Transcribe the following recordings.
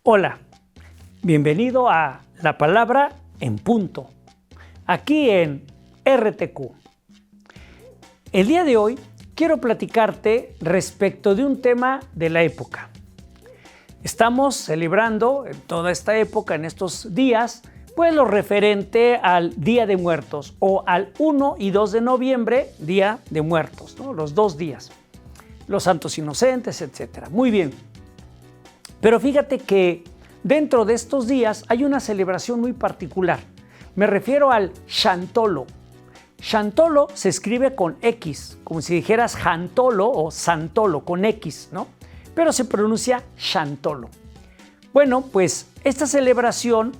Hola, bienvenido a La Palabra en Punto, aquí en RTQ. El día de hoy quiero platicarte respecto de un tema de la época. Estamos celebrando en toda esta época, en estos días, pues lo referente al Día de Muertos o al 1 y 2 de noviembre, Día de Muertos, ¿no? Los 2 días, los santos inocentes, etc. Muy bien. Pero fíjate que dentro de estos días hay una celebración muy particular. Me refiero al Xantolo. Xantolo se escribe con X, como si dijeras Jantolo o Santolo, con X, ¿no? Pero se pronuncia Xantolo. Bueno, pues esta celebración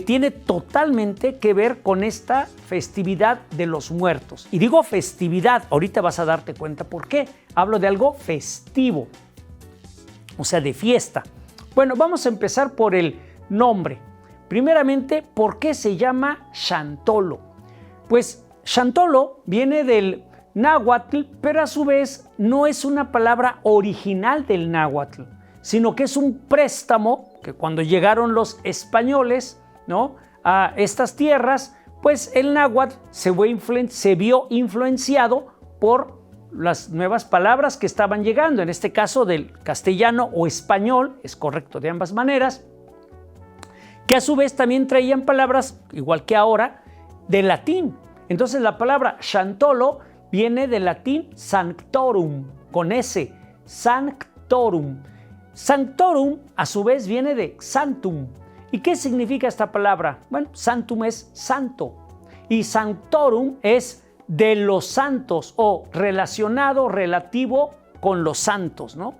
tiene totalmente que ver con esta festividad de los muertos. Y digo festividad, ahorita vas a darte cuenta por qué. Hablo de algo festivo, o sea, de fiesta. Bueno, vamos a empezar por el nombre. Primeramente, ¿por qué se llama Xantolo? Pues Xantolo viene del náhuatl, pero a su vez no es una palabra original del náhuatl, sino que es un préstamo que cuando llegaron los españoles, ¿no?, a estas tierras, pues el náhuatl se vio influenciado por las nuevas palabras que estaban llegando, en este caso del castellano o español, es correcto de ambas maneras, que a su vez también traían palabras, igual que ahora, de latín. Entonces la palabra Xantolo viene del latín sanctorum, con S, sanctorum. Sanctorum a su vez viene de sanctum. ¿Y qué significa esta palabra? Bueno, sanctum es santo y sanctorum es de los santos o relacionado, relativo con los santos, ¿no?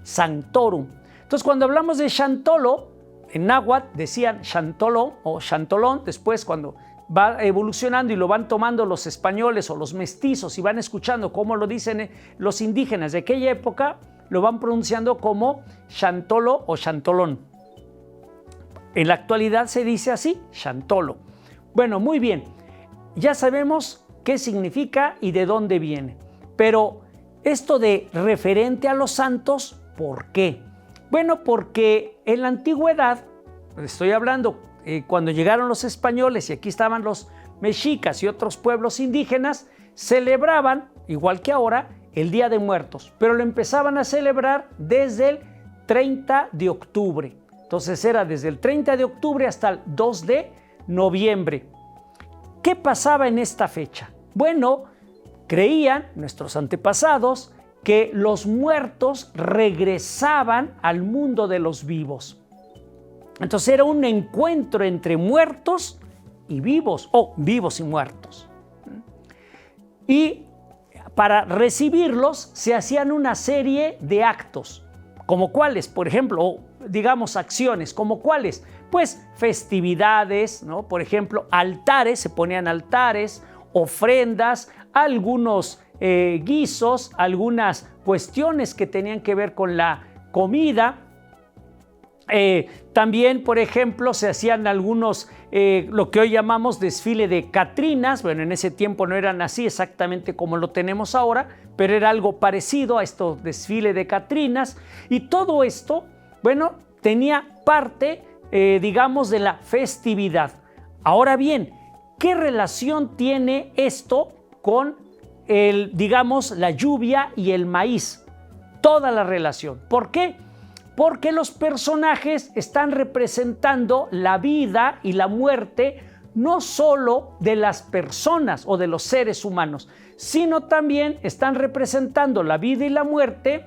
Sanctorum. Entonces, cuando hablamos de Xantolo, en náhuatl decían Xantolo o Xantolón, después cuando va evolucionando y lo van tomando los españoles o los mestizos y van escuchando cómo lo dicen los indígenas de aquella época, lo van pronunciando como Xantolo o Xantolón. En la actualidad se dice así, Xantolo. Bueno, muy bien, ya sabemos qué significa y de dónde viene. Pero esto de referente a los santos, ¿por qué? Bueno, porque en la antigüedad, estoy hablando cuando llegaron los españoles y aquí estaban los mexicas y otros pueblos indígenas, celebraban, igual que ahora, el Día de Muertos, pero lo empezaban a celebrar desde el 30 de octubre. Entonces era desde el 30 de octubre hasta el 2 de noviembre. ¿Qué pasaba en esta fecha? Bueno, creían nuestros antepasados que los muertos regresaban al mundo de los vivos. Entonces era un encuentro entre muertos y vivos, o vivos y muertos. Y para recibirlos se hacían una serie de actos, como cuáles, por ejemplo, o digamos acciones, como cuáles, pues festividades, ¿no? Por ejemplo, altares, se ponían altares, ofrendas, algunos guisos, algunas cuestiones que tenían que ver con la comida. También, por ejemplo, se hacían algunos, lo que hoy llamamos desfile de catrinas. Bueno, en ese tiempo no eran así exactamente como lo tenemos ahora, pero era algo parecido a esto, desfile de catrinas. Y todo esto, bueno, tenía parte, digamos, de la festividad. Ahora bien, ¿qué relación tiene esto con digamos, la lluvia y el maíz? Toda la relación. ¿Por qué? Porque los personajes están representando la vida y la muerte no solo de las personas o de los seres humanos, sino también están representando la vida y la muerte,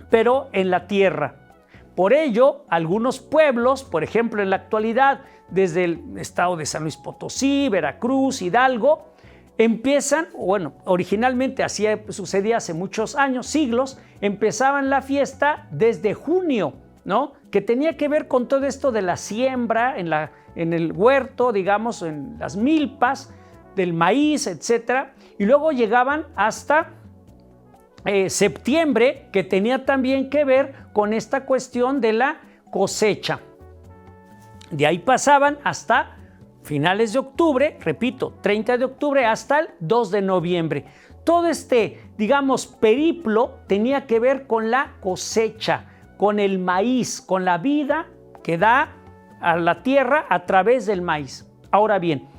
pero en la tierra. Por ello, algunos pueblos, por ejemplo, en la actualidad, desde el estado de San Luis Potosí, Veracruz, Hidalgo, empiezan, bueno, originalmente así sucedía hace muchos años, siglos, empezaban la fiesta desde junio, ¿no? Que tenía que ver con todo esto de la siembra en el huerto, digamos, en las milpas, del maíz, etcétera, y luego llegaban hasta septiembre, que tenía también que ver con esta cuestión de la cosecha. De ahí pasaban hasta finales de octubre, repito, 30 de octubre hasta el 2 de noviembre. Todo este, digamos, periplo tenía que ver con la cosecha, con el maíz, con la vida que da a la tierra a través del maíz. Ahora bien,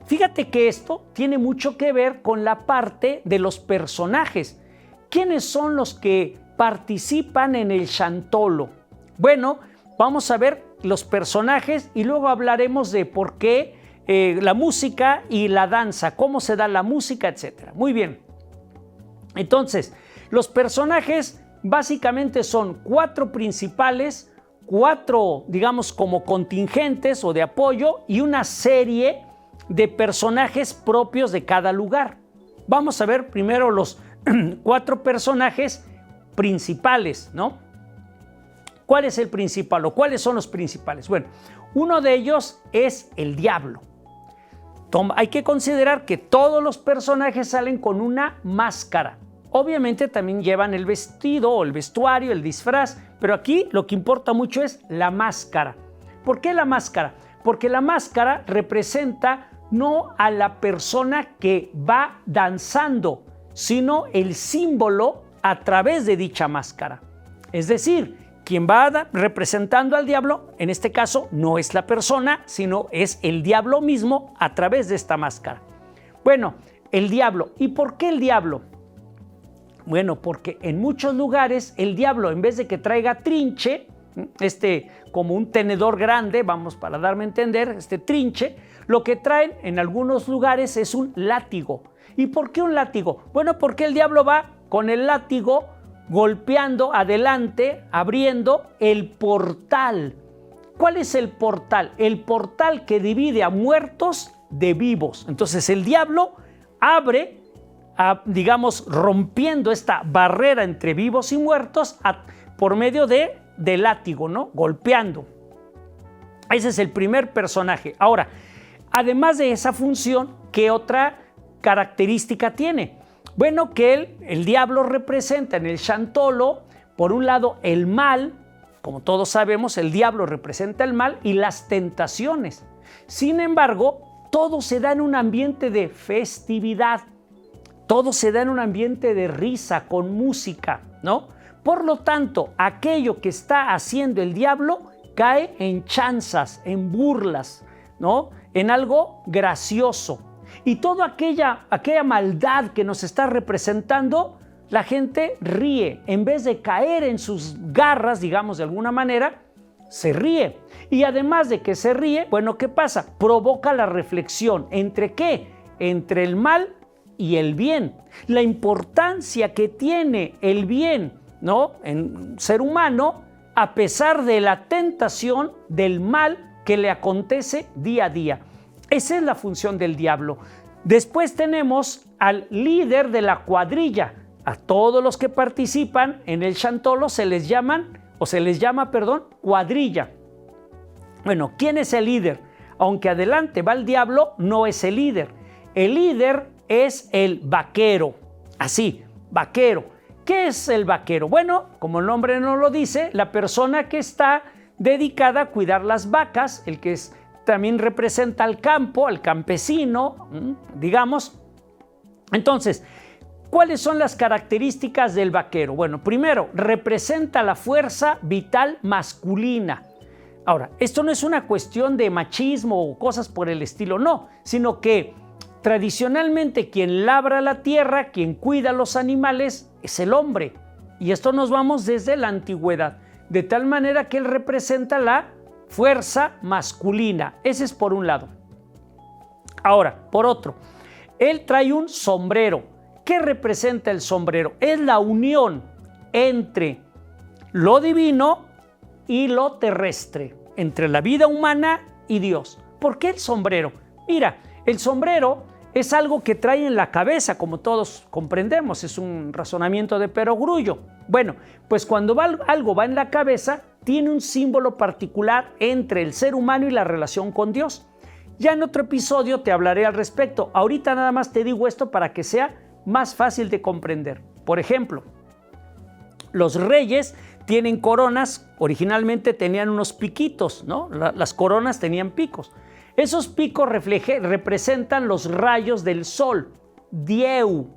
fíjate que esto tiene mucho que ver con la parte de los personajes. ¿Quiénes son los que participan en el Chantolo? Bueno, vamos a ver los personajes y luego hablaremos de por qué la música y la danza, cómo se da la música, etc. Muy bien. Entonces, los personajes básicamente son 4 principales, 4, digamos, como contingentes o de apoyo y una serie de personajes propios de cada lugar. Vamos a ver primero los 4 personajes principales, ¿no? ¿Cuál es el principal o cuáles son los principales? Bueno, uno de ellos es el diablo. Hay que considerar que todos los personajes salen con una máscara. Obviamente también llevan el vestido o el vestuario, el disfraz, pero aquí lo que importa mucho es la máscara. ¿Por qué la máscara? Porque la máscara representa no a la persona que va danzando, sino el símbolo a través de dicha máscara. Es decir, quien va representando al diablo, en este caso, no es la persona, sino es el diablo mismo a través de esta máscara. Bueno, el diablo. ¿Y por qué el diablo? Bueno, porque en muchos lugares el diablo, en vez de que traiga trinche, como un tenedor grande, vamos, para darme a entender, trinche, lo que traen en algunos lugares es un látigo. ¿Y por qué un látigo? Bueno, porque el diablo va con el látigo golpeando adelante, abriendo el portal. ¿Cuál es el portal? El portal que divide a muertos de vivos. Entonces el diablo abre, digamos, rompiendo esta barrera entre vivos y muertos por medio de látigo, ¿no? Golpeando. Ese es el primer personaje. Ahora, además de esa función, ¿qué otra característica tiene? Bueno, que el diablo representa en el Chantolo, por un lado, el mal. Como todos sabemos, el diablo representa el mal y las tentaciones. Sin embargo, todo se da en un ambiente de festividad. Todo se da en un ambiente de risa, con música, ¿no? Por lo tanto, aquello que está haciendo el diablo cae en chanzas, en burlas, ¿no? En algo gracioso. Y toda aquella maldad que nos está representando, la gente ríe. En vez de caer en sus garras, digamos de alguna manera, se ríe. Y además de que se ríe, bueno, ¿qué pasa? Provoca la reflexión. ¿Entre qué? Entre el mal y el bien. La importancia que tiene el bien, ¿no?, en un ser humano, a pesar de la tentación del mal que le acontece día a día. Esa es la función del diablo. Después tenemos al líder de la cuadrilla. A todos los que participan en el Chantolo se les llama, cuadrilla. Bueno, ¿quién es el líder? Aunque adelante va el diablo, no es el líder. El líder es el vaquero. Así, vaquero. ¿Qué es el vaquero? Bueno, como el nombre nos lo dice, la persona que está dedicada a cuidar las vacas, el que también representa al campo, al campesino, digamos. Entonces, ¿cuáles son las características del vaquero? Bueno, primero, representa la fuerza vital masculina. Ahora, esto no es una cuestión de machismo o cosas por el estilo, no, sino que tradicionalmente quien labra la tierra, quien cuida los animales, es el hombre. Y esto nos vamos desde la antigüedad, de tal manera que él representa la fuerza masculina. Ese es por un lado. Ahora, por otro, él trae un sombrero. ¿Qué representa el sombrero? Es la unión entre lo divino y lo terrestre, entre la vida humana y Dios. ¿Por qué el sombrero? Mira, el sombrero es algo que trae en la cabeza, como todos comprendemos, es un razonamiento de perogrullo. Bueno, pues cuando algo va en la cabeza, tiene un símbolo particular entre el ser humano y la relación con Dios. Ya en otro episodio te hablaré al respecto. Ahorita nada más te digo esto para que sea más fácil de comprender. Por ejemplo, los reyes tienen coronas, originalmente tenían unos piquitos, ¿no? Las coronas tenían picos. Esos picos representan los rayos del sol. Dieu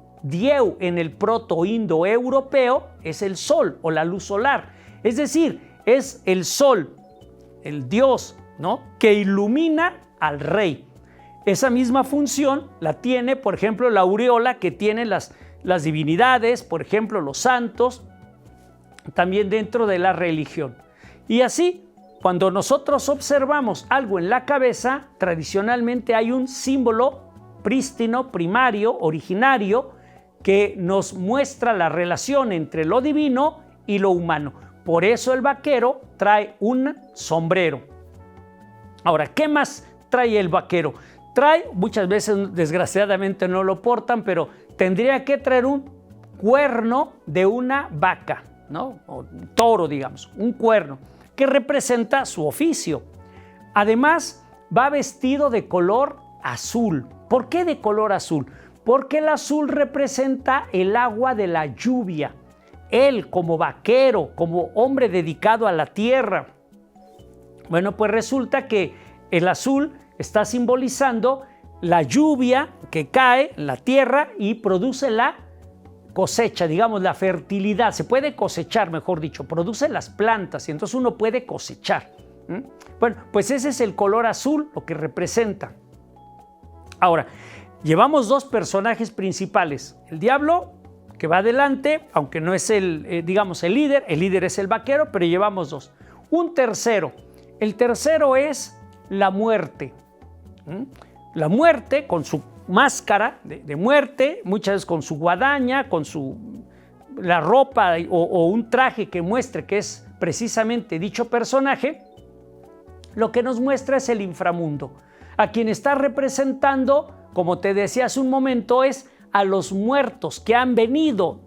en el proto-indoeuropeo es el sol o la luz solar. Es decir, es el sol, el Dios, ¿no?, que ilumina al rey. Esa misma función la tiene, por ejemplo, la aureola que tienen las divinidades, por ejemplo, los santos, también dentro de la religión. Y así, cuando nosotros observamos algo en la cabeza, tradicionalmente hay un símbolo prístino, primario, originario, que nos muestra la relación entre lo divino y lo humano. Por eso el vaquero trae un sombrero. Ahora, ¿qué más trae el vaquero? Trae, muchas veces desgraciadamente no lo portan, pero tendría que traer un cuerno de una vaca, ¿no? O un toro, digamos, un cuerno, que representa su oficio. Además, va vestido de color azul. ¿Por qué de color azul? Porque el azul representa el agua de la lluvia. Él, como vaquero, como hombre dedicado a la tierra. Bueno, pues resulta que el azul está simbolizando la lluvia que cae en la tierra y produce la cosecha, digamos, la fertilidad. Se puede cosechar, mejor dicho, produce las plantas y entonces uno puede cosechar. Bueno, pues ese es el color azul, lo que representa. Ahora, llevamos dos personajes principales. El diablo, que va adelante, aunque no es digamos, el líder es el vaquero, pero llevamos dos. Un tercero. El tercero es la muerte. La muerte con su máscara de muerte, muchas veces con su guadaña, con la ropa o un traje que muestre que es precisamente dicho personaje, lo que nos muestra es el inframundo. A quien está representando, como te decía hace un momento, es a los muertos que han venido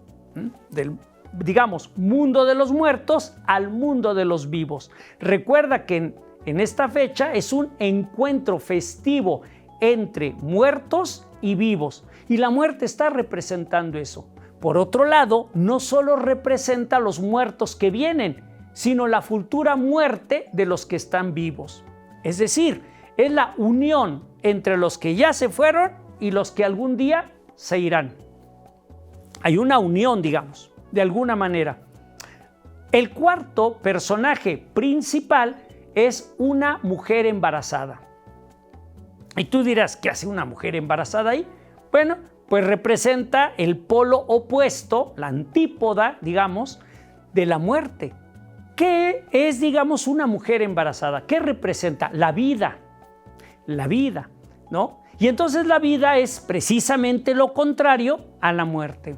del, digamos, mundo de los muertos al mundo de los vivos. Recuerda que en esta fecha es un encuentro festivo entre muertos y vivos, y la muerte está representando eso. Por otro lado, no solo representa a los muertos que vienen, sino la futura muerte de los que están vivos. Es decir, es la unión entre los que ya se fueron y los que algún día se irán. Hay una unión, digamos, de alguna manera. El cuarto personaje principal es una mujer embarazada. Y tú dirás, ¿qué hace una mujer embarazada ahí? Bueno, pues representa el polo opuesto, la antípoda, digamos, de la muerte. ¿Qué es, digamos, una mujer embarazada? ¿Qué representa? La vida, ¿no? Y entonces la vida es precisamente lo contrario a la muerte.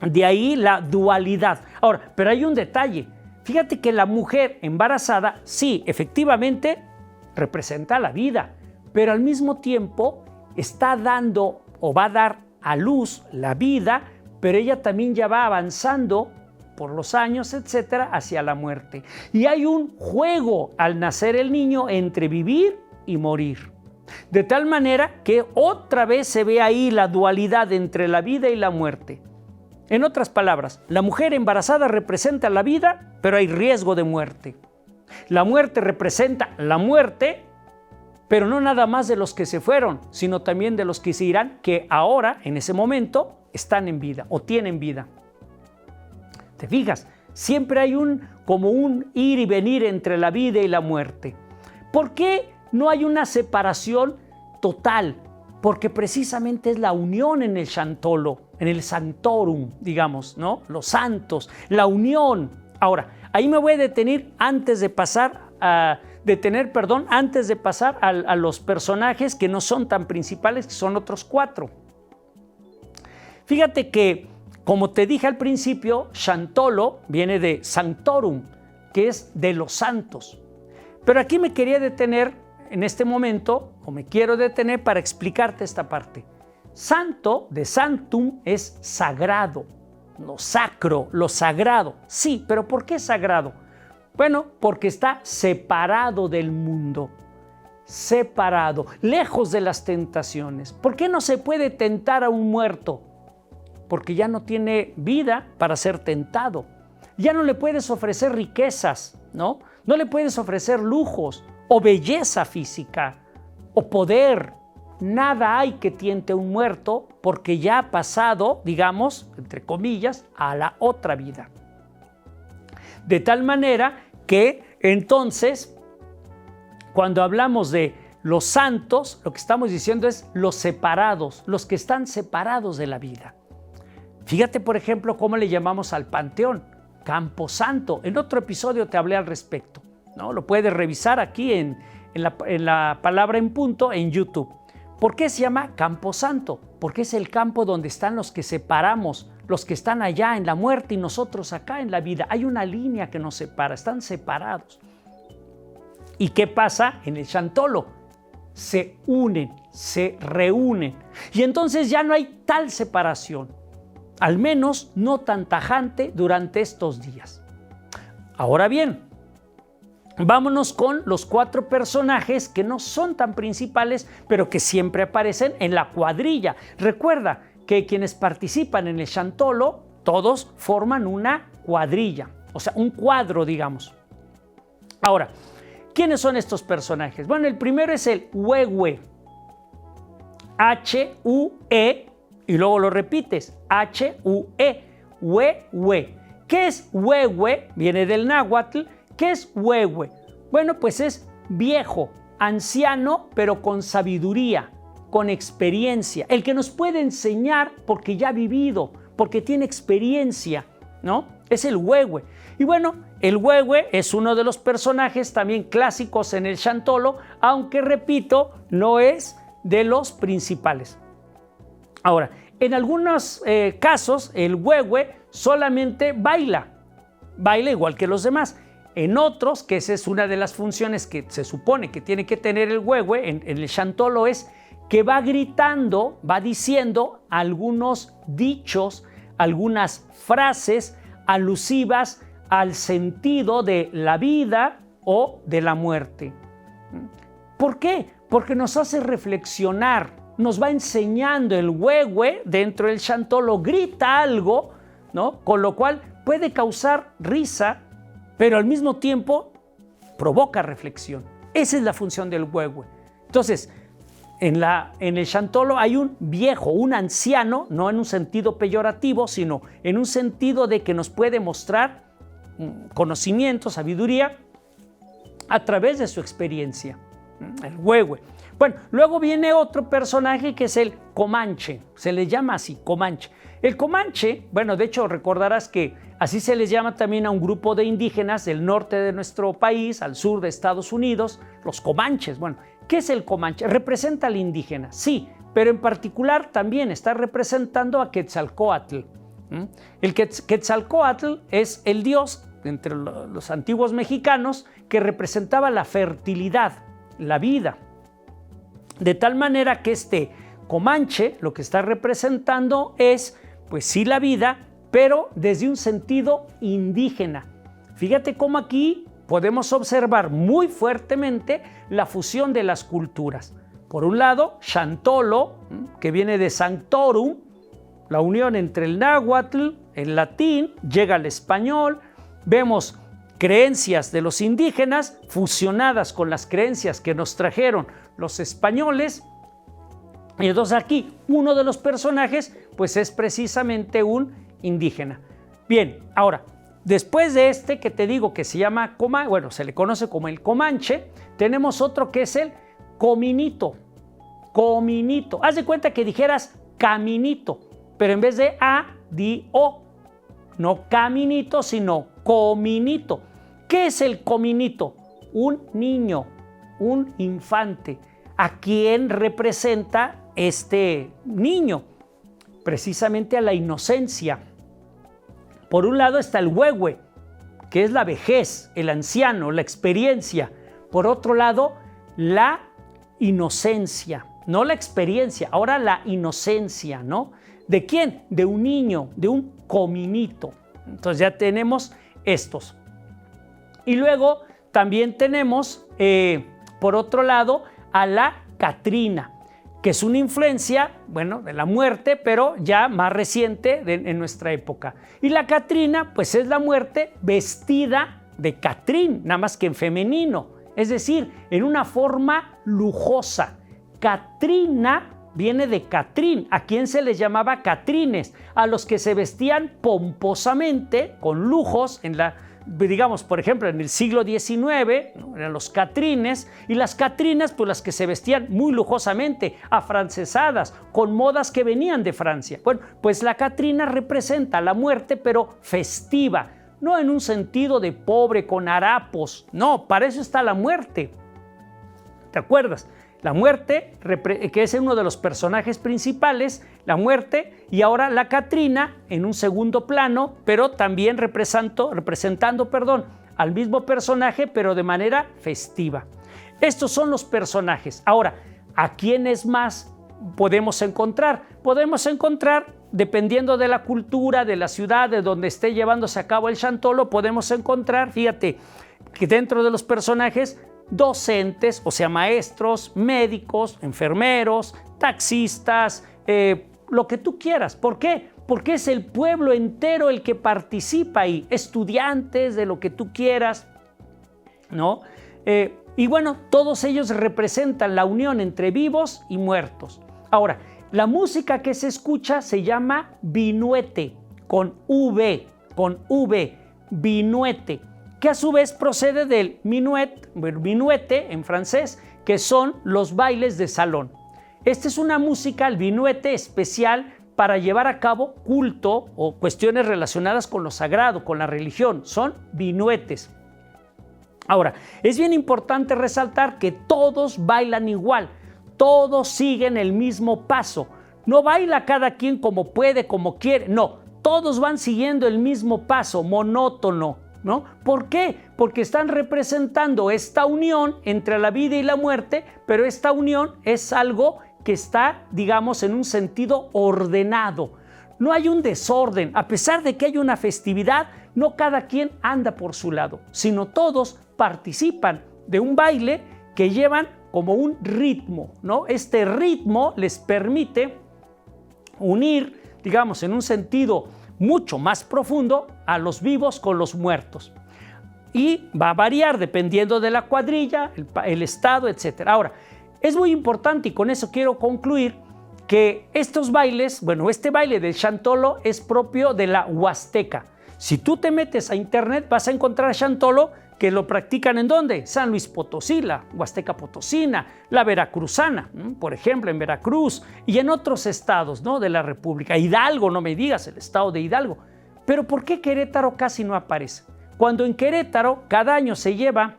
De ahí la dualidad. Ahora, pero hay un detalle. Fíjate que la mujer embarazada, sí, efectivamente, representa la vida, pero al mismo tiempo está dando o va a dar a luz la vida, pero ella también ya va avanzando por los años, etcétera, hacia la muerte. Y hay un juego al nacer el niño entre vivir y morir. De tal manera que otra vez se ve ahí la dualidad entre la vida y la muerte. En otras palabras, la mujer embarazada representa la vida, pero hay riesgo de muerte. La muerte representa la muerte, pero no nada más de los que se fueron, sino también de los que se irán, que ahora, en ese momento, están en vida o tienen vida. ¿Te fijas? Siempre hay como un ir y venir entre la vida y la muerte. ¿Por qué no hay una separación total? Porque precisamente es la unión en el Chantolo, en el Sanctorum, digamos, ¿no? Los santos, la unión. Ahora, ahí me voy a detener antes de pasar a los personajes que no son tan principales, que son otros cuatro. Fíjate que, como te dije al principio, Chantolo viene de Sanctorum, que es de los santos. Pero aquí me quería detener en este momento, o me quiero detener para explicarte esta parte. Santo, de sanctum, es sagrado, lo sacro, lo sagrado. Sí, pero ¿por qué sagrado? Bueno, porque está separado del mundo, separado, lejos de las tentaciones. ¿Por qué no se puede tentar a un muerto? Porque ya no tiene vida para ser tentado. Ya no le puedes ofrecer riquezas, ¿no? No le puedes ofrecer lujos o belleza física o poder. Nada hay que tiente a un muerto porque ya ha pasado, digamos, entre comillas, a la otra vida. De tal manera que entonces, cuando hablamos de los santos, lo que estamos diciendo es los separados, los que están separados de la vida. Fíjate, por ejemplo, cómo le llamamos al panteón, Camposanto. En otro episodio te hablé al respecto, ¿no? Lo puedes revisar aquí en la Palabra en Punto en YouTube. ¿Por qué se llama Camposanto? Porque es el campo donde están los que separamos, los que están allá en la muerte y nosotros acá en la vida. Hay una línea que nos separa, están separados. ¿Y qué pasa en el Chantolo? Se unen, se reúnen. Y entonces ya no hay tal separación, al menos no tan tajante durante estos días. Ahora bien, vámonos con los 4 personajes que no son tan principales, pero que siempre aparecen en la cuadrilla. Recuerda que quienes participan en el Chantolo, todos forman una cuadrilla, o sea, un cuadro, digamos. Ahora, ¿quiénes son estos personajes? Bueno, el primero es el Huehue, H-U-E, y luego lo repites, H-U-E, Huehue. ¿Qué es Huehue? Viene del náhuatl. ¿Qué es Huehue? Bueno, pues es viejo, anciano, pero con sabiduría, con experiencia. El que nos puede enseñar porque ya ha vivido, porque tiene experiencia, ¿no? Es el Huehue. Y bueno, el Huehue es uno de los personajes también clásicos en el Chantolo, aunque repito, no es de los principales. Ahora, en algunos casos, el Huehue solamente baila igual que los demás. En otros, que esa es una de las funciones que se supone que tiene que tener el Huehue en el Chantolo, es que va gritando, va diciendo algunos dichos, algunas frases alusivas al sentido de la vida o de la muerte. ¿Por qué? Porque nos hace reflexionar, nos va enseñando. El Huehue dentro del Chantolo grita algo, ¿no? Con lo cual puede causar risa, pero al mismo tiempo provoca reflexión. Esa es la función del Huehue. Entonces, en el Chantolo hay un viejo, un anciano, no en un sentido peyorativo, sino en un sentido de que nos puede mostrar conocimiento, sabiduría, a través de su experiencia, el Huehue. Bueno, luego viene otro personaje que es el Comanche, se le llama así, Comanche. El Comanche, bueno, de hecho recordarás que así se les llama también a un grupo de indígenas del norte de nuestro país, al sur de Estados Unidos, los Comanches. Bueno, ¿qué es el Comanche? ¿Representa al indígena? Sí, pero en particular también está representando a Quetzalcóatl. El Quetzalcóatl es el dios entre los antiguos mexicanos que representaba la fertilidad, la vida. De tal manera que este Comanche lo que está representando es, pues sí, la vida, pero desde un sentido indígena. Fíjate cómo aquí podemos observar muy fuertemente la fusión de las culturas. Por un lado, Chantolo, que viene de Sanctorum, la unión entre el náhuatl, el latín, llega al español. Vemos creencias de los indígenas fusionadas con las creencias que nos trajeron los españoles. Y entonces aquí uno de los personajes pues es precisamente un indígena. Bien, ahora, después de este que te digo que se llama bueno, se le conoce como el Comanche, tenemos otro que es el Cominito. Cominito. Haz de cuenta que dijeras caminito, pero en vez de A, di O. No caminito, sino cominito. ¿Qué es el cominito? Un niño, un infante. ¿A quién representa este niño? Precisamente a la inocencia. Por un lado está el Huehue, que es la vejez, el anciano, la experiencia. Por otro lado, la inocencia, no la experiencia, ahora la inocencia, ¿no? ¿De quién? De un niño, de un cominito. Entonces ya tenemos estos. Y luego también tenemos, por otro lado, a la Catrina, que es una influencia, bueno, de la muerte, pero ya más reciente en nuestra época. Y la Catrina, pues es la muerte vestida de Catrín, nada más que en femenino, es decir, en una forma lujosa. Catrina viene de Catrín, a quien se les llamaba Catrines, a los que se vestían pomposamente, con lujos en la digamos, por ejemplo, en el siglo XIX, ¿no? Eran los catrines, y las catrinas, pues las que se vestían muy lujosamente, afrancesadas, con modas que venían de Francia. Bueno, pues la catrina representa la muerte, pero festiva, no en un sentido de pobre con harapos, no, para eso está la muerte. ¿Te acuerdas? La muerte, que es uno de los personajes principales, la muerte, y ahora la Catrina en un segundo plano, pero también representando al mismo personaje, pero de manera festiva. Estos son los personajes. Ahora, ¿a quiénes más podemos encontrar? Podemos encontrar, dependiendo de la cultura, de la ciudad, de donde esté llevándose a cabo el Chantolo, podemos encontrar, fíjate, que dentro de los personajes, docentes, o sea, maestros, médicos, enfermeros, taxistas, lo que tú quieras. ¿Por qué? Porque es el pueblo entero el que participa ahí, estudiantes, de lo que tú quieras, ¿no? Y bueno, todos ellos representan la unión entre vivos y muertos. Ahora, la música que se escucha se llama vinuete, con V, vinuete, que a su vez procede del minuete en francés, que son los bailes de salón. Esta es una música, el vinuete, especial para llevar a cabo culto o cuestiones relacionadas con lo sagrado, con la religión. Son vinuetes. Ahora, es bien importante resaltar que todos bailan igual, todos siguen el mismo paso. No baila cada quien como puede, como quiere, no, todos van siguiendo el mismo paso, monótono, ¿no? ¿Por qué? Porque están representando esta unión entre la vida y la muerte, pero esta unión es algo que está, digamos, en un sentido ordenado. No hay un desorden, a pesar de que hay una festividad, no cada quien anda por su lado, sino todos participan de un baile que llevan como un ritmo, ¿no? Este ritmo les permite unir, digamos, en un sentido mucho más profundo a los vivos con los muertos. Y va a variar dependiendo de la cuadrilla, el estado, etc. Ahora, es muy importante, y con eso quiero concluir, que estos bailes, bueno, este baile del Chantolo es propio de la Huasteca. Si tú te metes a internet vas a encontrar Chantolo que lo practican ¿en dónde? San Luis Potosí, la Huasteca Potosina, la Veracruzana, por ejemplo, en Veracruz y en otros estados, ¿no?, de la República. Hidalgo, no me digas, el estado de Hidalgo. Pero ¿por qué Querétaro casi no aparece? Cuando en Querétaro cada año se lleva,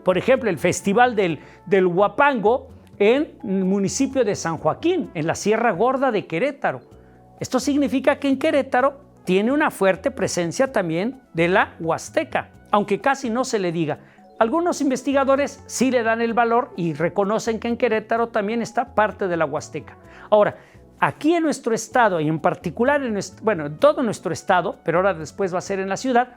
por ejemplo, el Festival del Huapango en el municipio de San Joaquín, en la Sierra Gorda de Querétaro. Esto significa que en Querétaro tiene una fuerte presencia también de la Huasteca, aunque casi no se le diga. Algunos investigadores sí le dan el valor y reconocen que en Querétaro también está parte de la Huasteca. Ahora, aquí en nuestro estado, y en particular en todo nuestro estado, pero ahora después va a ser en la ciudad,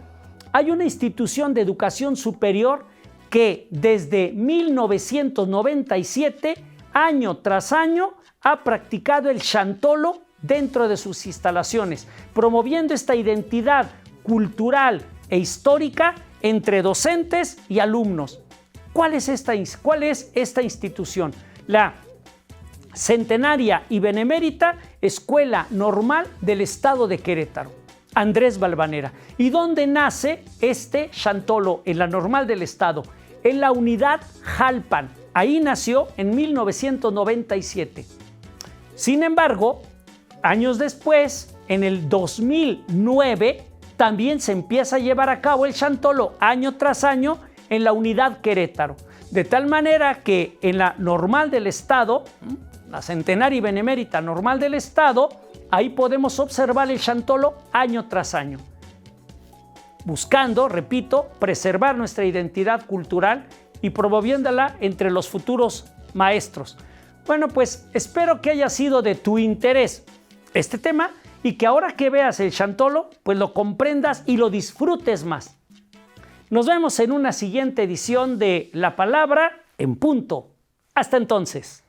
hay una institución de educación superior que desde 1997, año tras año, ha practicado el Chantolo dentro de sus instalaciones, promoviendo esta identidad cultural e histórica entre docentes y alumnos. ¿Cuál es esta institución? La Centenaria y Benemérita Escuela Normal del Estado de Querétaro, Andrés Valvanera. ¿Y dónde nace este Chantolo? En la Normal del Estado, en la unidad Jalpan. Ahí nació en 1997. Sin embargo, años después, en el 2009, también se empieza a llevar a cabo el Chantolo año tras año en la unidad Querétaro. De tal manera que en la Normal del Estado, la Centenaria y Benemérita Normal del Estado, ahí podemos observar el Chantolo año tras año, buscando, repito, preservar nuestra identidad cultural y promoviéndola entre los futuros maestros. Bueno, pues espero que haya sido de tu interés este tema y que ahora que veas el Chantolo, pues lo comprendas y lo disfrutes más. Nos vemos en una siguiente edición de La Palabra en Punto. Hasta entonces.